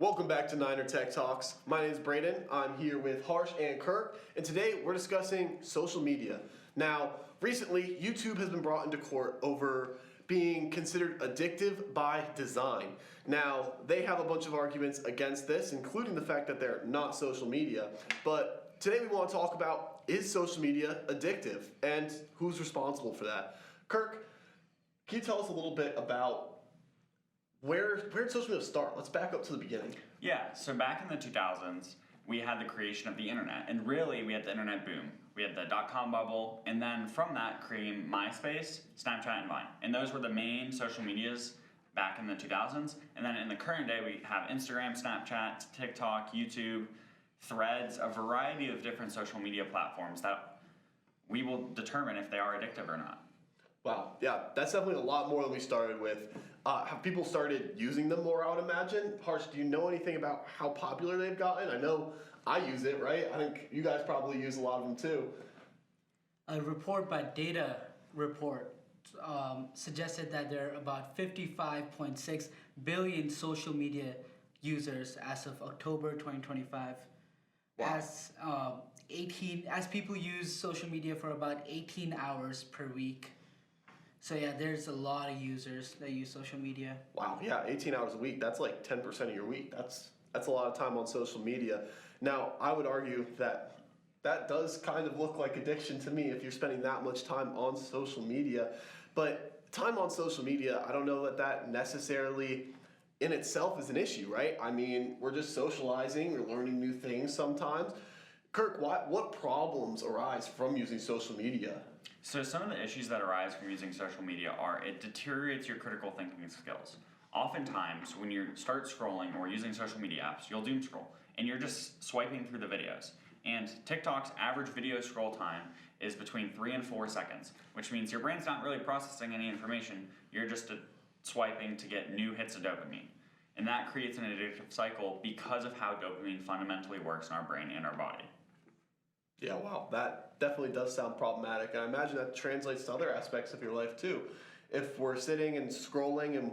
Welcome back to Niner Tech Talks. My name is Braden. I'm here with Harsh and Kirk, and today we're discussing social media. Now, recently, YouTube has been brought into court over being considered addictive by design. Now, they have a bunch of arguments against this, including the fact that they're not social media. But today we want to talk about, is social media addictive, and who's responsible for that? Kirk, can you tell us a little bit about where did social media start? Let's back up to the beginning. Yeah, so back in the 2000s, we had the creation of the internet, and really we had the internet boom. We had the dot-com bubble, and then from that came MySpace, Snapchat, and Vine. And those were the main social medias back in the 2000s. And then in the current day, we have Instagram, Snapchat, TikTok, YouTube, Threads, a variety of different social media platforms that we will determine if they are addictive or not. Wow, yeah, that's definitely a lot more than we started with. Have people started using them more, I would imagine? Harsh, do you know anything about how popular they've gotten? I know I use it, right? I think you guys probably use a lot of them too. A report by Data Report suggested that there are about 55.6 billion social media users as of October 2025. Wow. As people use social media for about 18 hours per week. So yeah, there's a lot of users that use social media. Wow, yeah, 18 hours a week. That's like 10% of your week. That's a lot of time on social media. Now, I would argue that that does kind of look like addiction to me if you're spending that much time on social media. But time on social media, I don't know that necessarily in itself is an issue, right? I mean, we're just socializing, we're learning new things sometimes. Kirk, what problems arise from using social media? So some of the issues that arise from using social media are it deteriorates your critical thinking skills. Oftentimes, when you start scrolling or using social media apps, you'll doom scroll, and you're just swiping through the videos. And TikTok's average video scroll time is between 3 and 4 seconds, which means your brain's not really processing any information. You're just swiping to get new hits of dopamine. And that creates an addictive cycle because of how dopamine fundamentally works in our brain and our body. Yeah, wow, that definitely does sound problematic. And I imagine that translates to other aspects of your life too. If we're sitting and scrolling and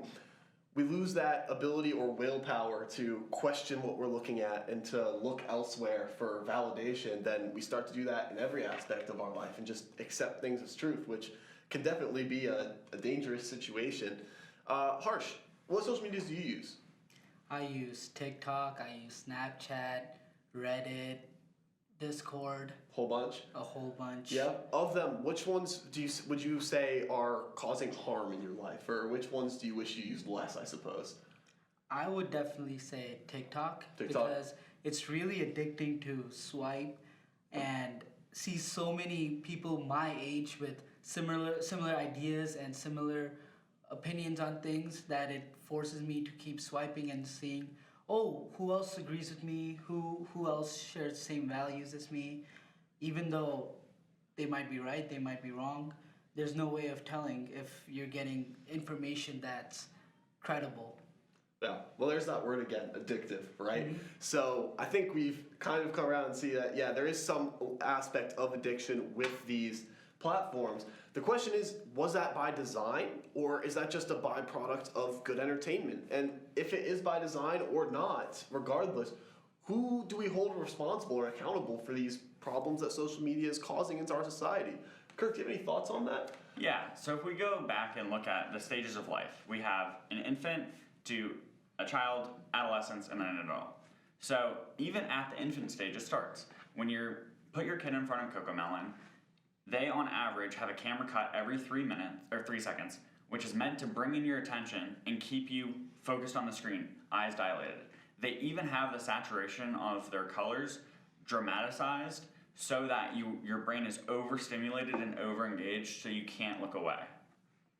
we lose that ability or willpower to question what we're looking at and to look elsewhere for validation, then we start to do that in every aspect of our life and just accept things as truth, which can definitely be a dangerous situation. Harsh, what social medias do you use? I use TikTok, I use Snapchat, Reddit, Discord. Whole bunch? A whole bunch. Yeah. Of them, which ones would you say are causing harm in your life, or which ones do you wish you used less, I suppose? I would definitely say TikTok. Because it's really addicting to swipe and see so many people my age with similar ideas and similar opinions on things that it forces me to keep swiping and seeing, oh, who else agrees with me? Who else shares the same values as me? Even though they might be right, they might be wrong, there's no way of telling if you're getting information that's credible. Yeah, well, there's that word again, addictive, right? Mm-hmm. So I think we've kind of come around and see that, yeah, there is some aspect of addiction with these platforms. The question is, was that by design, or is that just a byproduct of good entertainment? And if it is by design or not, regardless, who do we hold responsible or accountable for these problems that social media is causing into our society? Kirk, do you have any thoughts on that? Yeah, so if we go back and look at the stages of life, we have an infant to a child, adolescence, and then an adult. So even at the infant stage, it starts. When you put your kid in front of Cocomelon, they on average have a camera cut every 3 seconds, which is meant to bring in your attention and keep you focused on the screen, eyes dilated. They even have the saturation of their colors dramatized so that your brain is overstimulated and overengaged so you can't look away.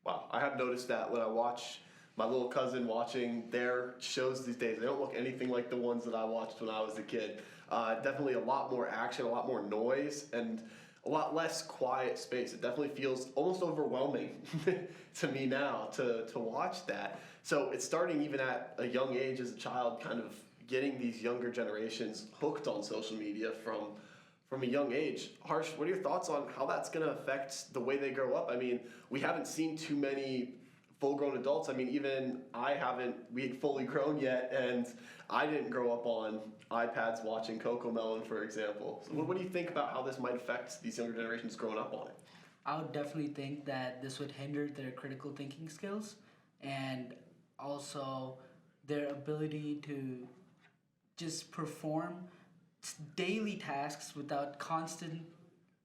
Wow, I have noticed that when I watch my little cousin watching their shows these days. They don't look anything like the ones that I watched when I was a kid. Definitely a lot more action, a lot more noise, and a lot less quiet space. It definitely feels almost overwhelming to me now to watch that. So it's starting even at a young age as a child, kind of getting these younger generations hooked on social media from a young age. Harsh, what are your thoughts on how that's going to affect the way they grow up? I mean, we haven't seen too many full-grown adults. I mean, even we ain't fully grown yet, and I didn't grow up on iPads watching Cocomelon, for example. So what do you think about how this might affect these younger generations growing up on it? I would definitely think that this would hinder their critical thinking skills and also their ability to just perform daily tasks without constant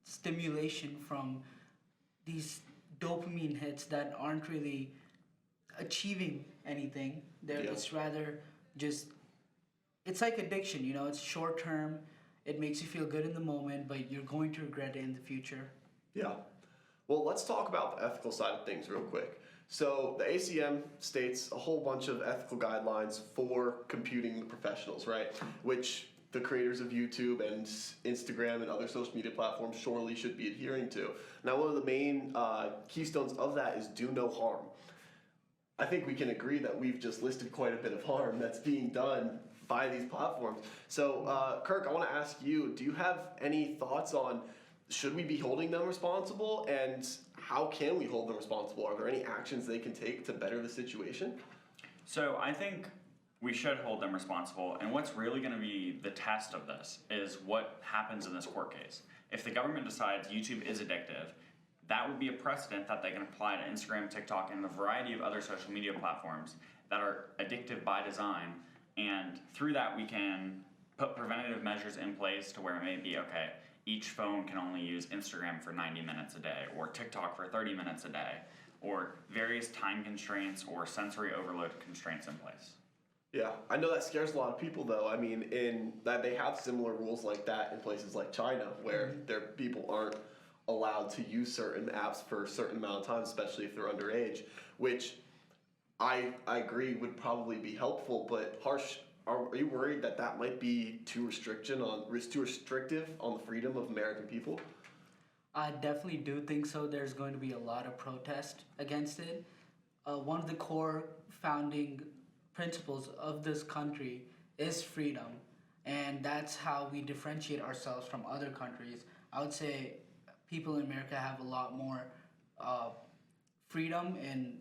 stimulation from these dopamine hits that aren't really achieving anything. Yeah. It's rather just, it's like addiction, it's short term, it makes you feel good in the moment, but you're going to regret it in the future. Yeah. Well, let's talk about the ethical side of things real quick. So the ACM states a whole bunch of ethical guidelines for computing professionals, right? Which the creators of YouTube and Instagram and other social media platforms surely should be adhering to. Now, one of the main keystones of that is do no harm. I think we can agree that we've just listed quite a bit of harm that's being done by these platforms. So, Kirk, I want to ask you, do you have any thoughts on should we be holding them responsible, and how can we hold them responsible? Are there any actions they can take to better the situation? So I think we should hold them responsible, and what's really going to be the test of this is what happens in this court case. If the government decides YouTube is addictive, that would be a precedent that they can apply to Instagram, TikTok, and a variety of other social media platforms that are addictive by design, and through that we can put preventative measures in place to where it may be, okay, each phone can only use Instagram for 90 minutes a day, or TikTok for 30 minutes a day, or various time constraints or sensory overload constraints in place. Yeah, I know that scares a lot of people, though. I mean, in that they have similar rules like that in places like China, where their people aren't allowed to use certain apps for a certain amount of time, especially if they're underage, which I agree would probably be helpful, but Harsh, are you worried that that might be too restrictive on the freedom of American people? I definitely do think so. There's going to be a lot of protest against it. One of the core founding principles of this country is freedom, and that's how we differentiate ourselves from other countries. I would say people in America have a lot more freedom in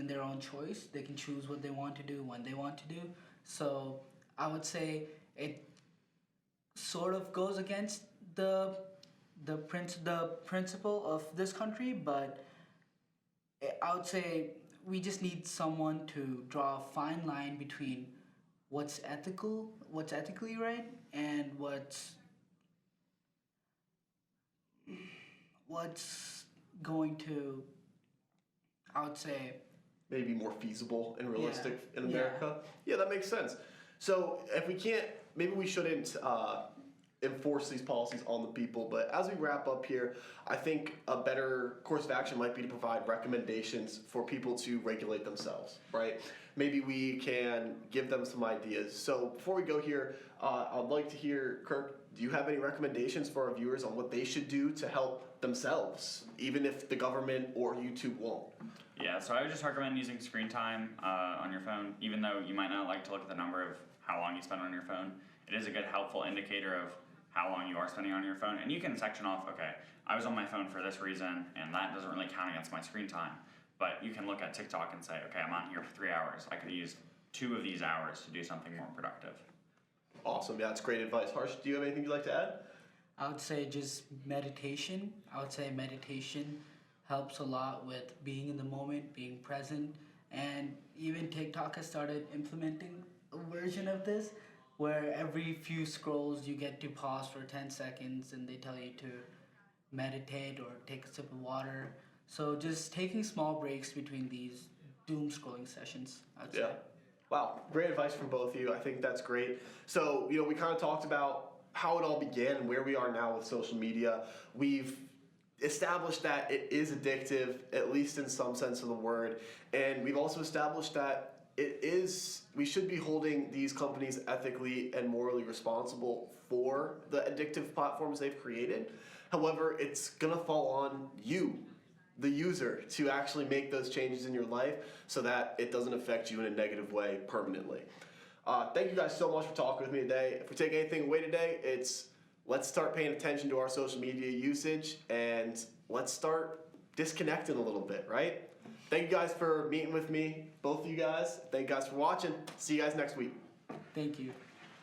their own choice. They can choose what they want to do when they want to do. So I would say it sort of goes against the principle of this country, but I would say we just need someone to draw a fine line between what's ethically right, and what's going to, I would say, maybe more feasible and realistic in Yeah. America. Yeah, that makes sense. So if we can't, maybe we shouldn't enforce these policies on the people. But as we wrap up here, I think a better course of action might be to provide recommendations for people to regulate themselves, right? Maybe we can give them some ideas. So before we go here, I'd like to hear, Kirk, do you have any recommendations for our viewers on what they should do to help themselves, even if the government or YouTube won't? Yeah, so I would just recommend using screen time on your phone, even though you might not like to look at the number of how long you spend on your phone. It is a good helpful indicator of how long you are spending on your phone, and you can section off, okay, I was on my phone for this reason, and that doesn't really count against my screen time. But you can look at TikTok and say, okay, I'm on here for 3 hours. I could use 2 of these hours to do something more productive. Awesome, yeah, that's great advice. Harsh, do you have anything you'd like to add? I would say just meditation. I would say meditation helps a lot with being in the moment, being present, and even TikTok has started implementing a version of this where every few scrolls you get to pause for 10 seconds and they tell you to meditate or take a sip of water. So just taking small breaks between these doom scrolling sessions, I'd say. Yeah. Wow, great advice from both of you. I think that's great. So, we kind of talked about how it all began and where we are now with social media. We've established that it is addictive, at least in some sense of the word. And we've also established that we should be holding these companies ethically and morally responsible for the addictive platforms they've created. However, it's gonna fall on you, the user, to actually make those changes in your life so that it doesn't affect you in a negative way permanently. Thank you guys so much for talking with me today. If we take anything away today, it's let's start paying attention to our social media usage and let's start disconnecting a little bit, right? Thank you guys for meeting with me, both of you guys. Thank you guys for watching. See you guys next week. Thank you.